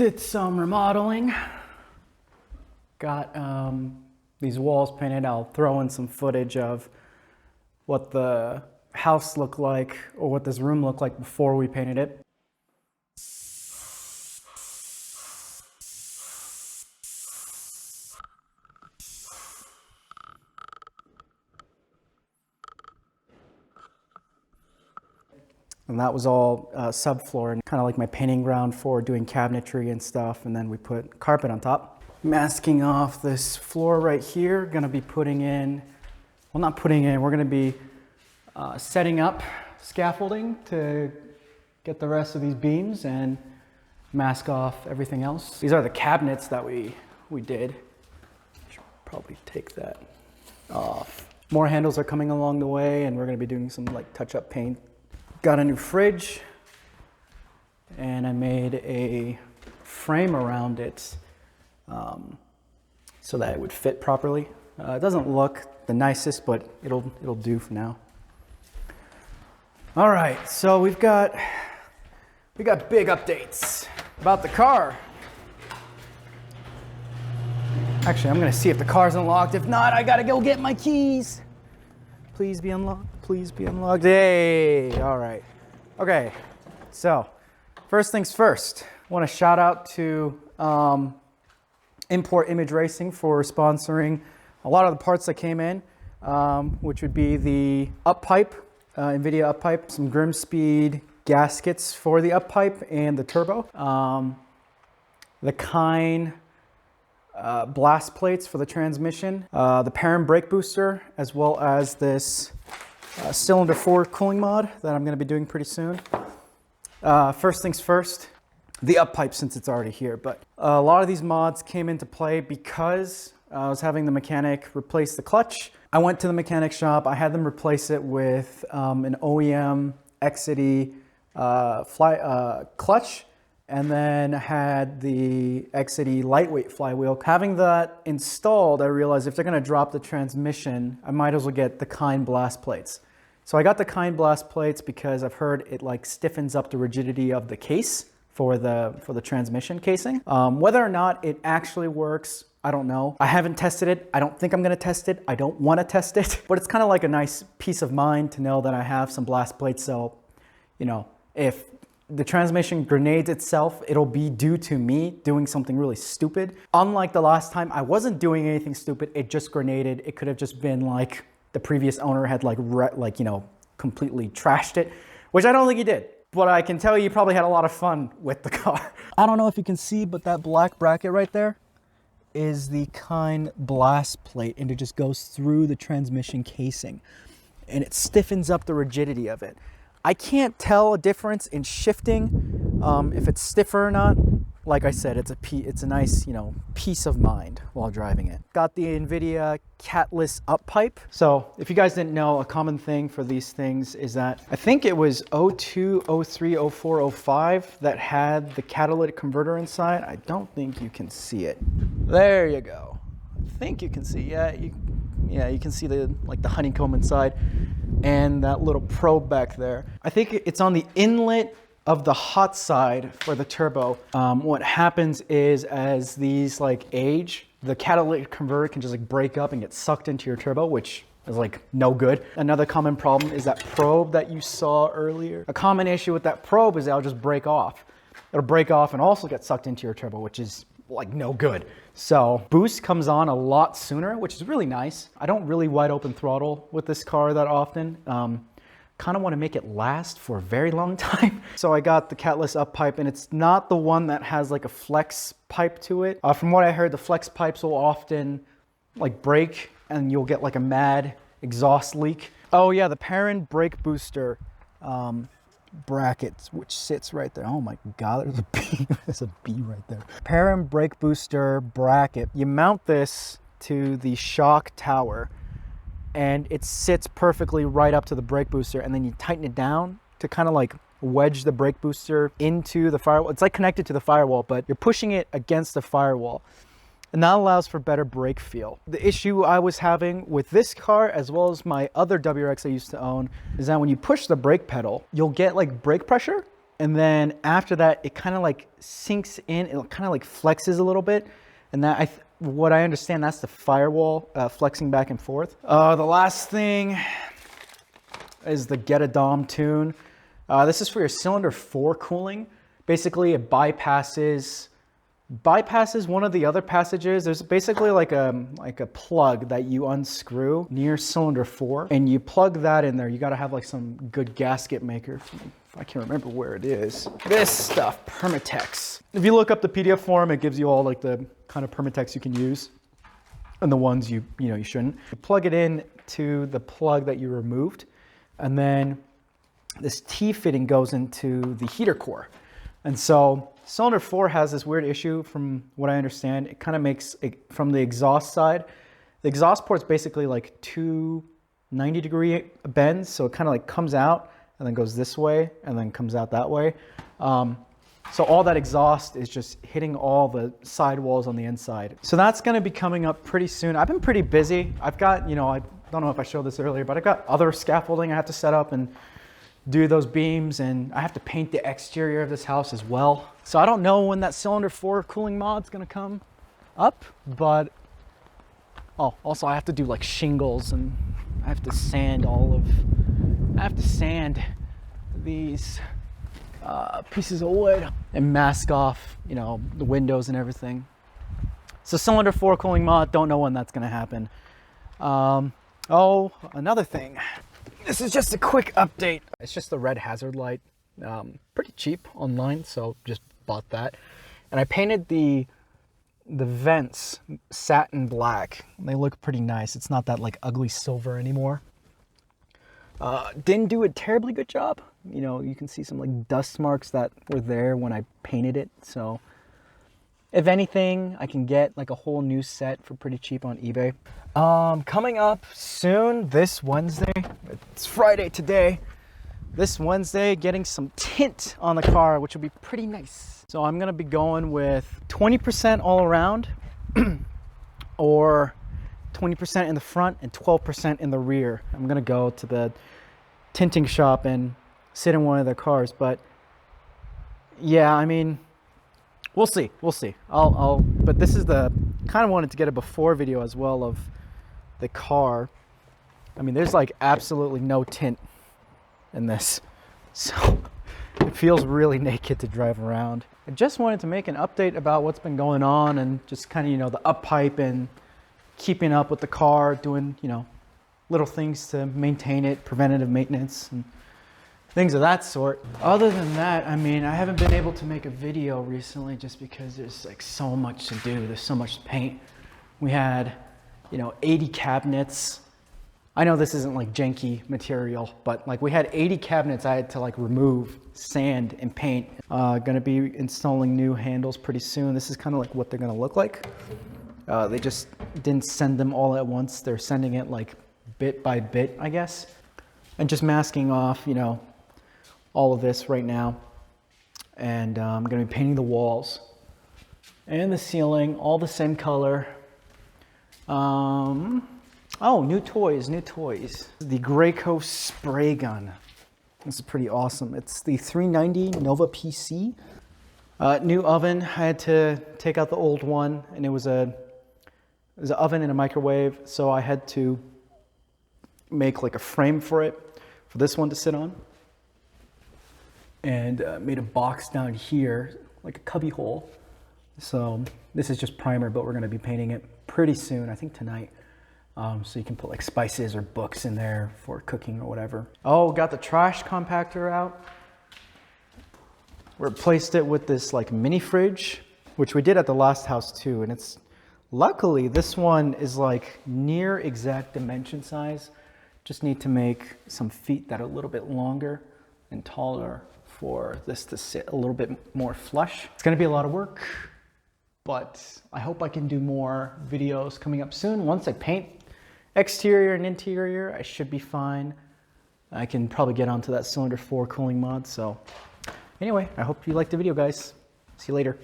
Did some remodeling. Got these walls painted. I'll throw in some footage of what the house looked like or what this room looked like before we painted it. And that was all subfloor and kind of like my painting ground for doing cabinetry and stuff. And then we put carpet on top. Masking off this floor right here. Gonna be putting in, well, not putting in, we're gonna be setting up scaffolding to get the rest of these beams and mask off everything else. These are the cabinets that we did. Should probably take that off. More handles are coming along the way, and we're gonna be doing some like touch-up paint. Got a new fridge, and I made a frame around it so that it would fit properly. It doesn't look the nicest, but it'll do for now. All right, so we got big updates about the car. Actually, I'm gonna see if the car's unlocked. If not, I gotta go get my keys. Please be unlocked. Please be unlocked. Hey, all right. Okay, so first things first. I want to shout out to Import Image Racing for sponsoring a lot of the parts that came in, which would be the up pipe, NVIDIA up pipe, some Grimspeed gaskets for the up pipe and the turbo, the Kine blast plates for the transmission, the parent brake booster, as well as this cylinder 4 cooling mod that I'm going to be doing pretty soon. First things first, the up pipe, since it's already here, but a lot of these mods came into play because I was having the mechanic replace the clutch. I went to the mechanic shop, I had them replace it with an OEM Exity clutch, and then had the Exity lightweight flywheel. Having that installed, I realized if they're gonna drop the transmission, I might as well get the Kine blast plates. So I got the Kine blast plates because I've heard it like stiffens up the rigidity of the case for the transmission casing. Whether or not it actually works, I don't know. I haven't tested it. I don't think I'm gonna test it. I don't wanna test it, but it's kind of like a nice peace of mind to know that I have some blast plates. So, you know, if the transmission grenades itself, it'll be due to me doing something really stupid. Unlike the last time, I wasn't doing anything stupid. It just grenaded. It could have just been like the previous owner had completely trashed it, which I don't think he did. But I can tell you, he probably had a lot of fun with the car. I don't know if you can see, but that black bracket right there is the Kine blast plate, and it just goes through the transmission casing, and it stiffens up the rigidity of it. I can't tell a difference in shifting, if it's stiffer or not. Like I said, it's a nice, peace of mind while driving it. Got the NVIDIA catless up pipe. So if you guys didn't know, a common thing for these things is that I think it was 02, 03, 04, 05 that had the catalytic converter inside. I don't think you can see it. There you go. I think you can see, yeah, you can see the honeycomb inside and that little probe back there. I think it's on the inlet of the hot side for the turbo. What happens is as these age, the catalytic converter can just break up and get sucked into your turbo, which is no good. Another common problem is that probe that you saw earlier. A common issue with that probe is that it'll just break off. It'll break off and also get sucked into your turbo, which is no good. So boost comes on a lot sooner, which is really nice. I don't really wide open throttle with this car that often. Kind of want to make it last for a very long time. So I got the catless up pipe, and it's not the one that has a flex pipe to it. From what I heard, the flex pipes will often break and you'll get a mad exhaust leak. Oh yeah, the parent brake booster brackets, which sits right there. Oh my God, there's a B, there's a B right there. Parent brake booster bracket. You mount this to the shock tower, and it sits perfectly right up to the brake booster, and then you tighten it down to kind of wedge the brake booster into the firewall. It's connected to the firewall, but you're pushing it against the firewall, and that allows for better brake feel. The issue I was having with this car, as well as my other WRX I used to own, is that when you push the brake pedal, you'll get brake pressure, And then after that, it kind of like sinks in, it kind of like flexes a little bit. And that, what I understand, that's the firewall flexing back and forth. The last thing is the Get a Dom tune. This is for your cylinder 4 cooling. Basically, it bypasses one of the other passages. There's basically like a plug that you unscrew near cylinder 4, and you plug that in there. You got to have like some good gasket maker. I can't remember where it is. This stuff, Permatex. If you look up the PDF form, it gives you all like the kind of Permatex you can use and the ones you shouldn't. You plug it in to the plug that you removed, and then this T-fitting goes into the heater core. And so cylinder 4 has this weird issue from what I understand. It kind of makes it from the exhaust side. The exhaust port's basically like two 90-degree bends. So it kind of like comes out and then goes this way and then comes out that way. So all that exhaust is just hitting all the sidewalls on the inside. So that's gonna be coming up pretty soon. I've been pretty busy. I've got, I don't know if I showed this earlier, but I've got other scaffolding I have to set up and do those beams, and I have to paint the exterior of this house as well. So I don't know when that cylinder 4 cooling mod's gonna come up, but also I have to do like shingles, and I have to sand these pieces of wood and mask off, the windows and everything. So cylinder 4 cooling mod, don't know when that's gonna happen. Another thing. This is just a quick update. It's just the red hazard light. Pretty cheap online, so just bought that. And I painted the vents satin black. They look pretty nice. It's not that like ugly silver anymore. Didn't do a terribly good job. You can see some like dust marks that were there when I painted it. So if anything, I can get like a whole new set for pretty cheap on eBay. Coming up soon, this Wednesday, it's Friday today, this Wednesday, getting some tint on the car, which will be pretty nice. So I'm gonna be going with 20% all around or 20% in the front and 12% in the rear. I'm gonna go to the tinting shop and sit in one of their cars, but yeah, I mean, we'll see. But this is kind of wanted to get a before video as well of the car. I mean, there's like absolutely no tint in this. So it feels really naked to drive around. I just wanted to make an update about what's been going on and just kind of, the up pipe and keeping up with the car, doing, little things to maintain it, preventative maintenance and things of that sort. Other than that, I mean, I haven't been able to make a video recently just because there's like so much to do. There's so much to paint. We had, 80 cabinets. I know this isn't like janky material, but like we had 80 cabinets I had to like remove, sand, and paint. Gonna be installing new handles pretty soon. This is kind of like what they're gonna look like. They just didn't send them all at once. They're sending it like bit by bit, I guess. And just masking off, all of this right now. And I'm gonna be painting the walls and the ceiling, all the same color. New toys. The Graco spray gun. This is pretty awesome. It's the 390 Nova PC. New oven. I had to take out the old one, and it was an oven and a microwave, so I had to make like a frame for it, for this one to sit on. And made a box down here, like a cubby hole. So this is just primer, but we're gonna be painting it pretty soon, I think tonight. So you can put like spices or books in there for cooking or whatever. Got the trash compactor out. Replaced it with this like mini fridge, which we did at the last house too. And luckily this one is like near exact dimension size. Just need to make some feet that are a little bit longer and taller for this to sit a little bit more flush. It's gonna be a lot of work, but I hope I can do more videos coming up soon. Once I paint exterior and interior, I should be fine. I can probably get onto that cylinder 4 cooling mod. So anyway, I hope you liked the video, guys. See you later.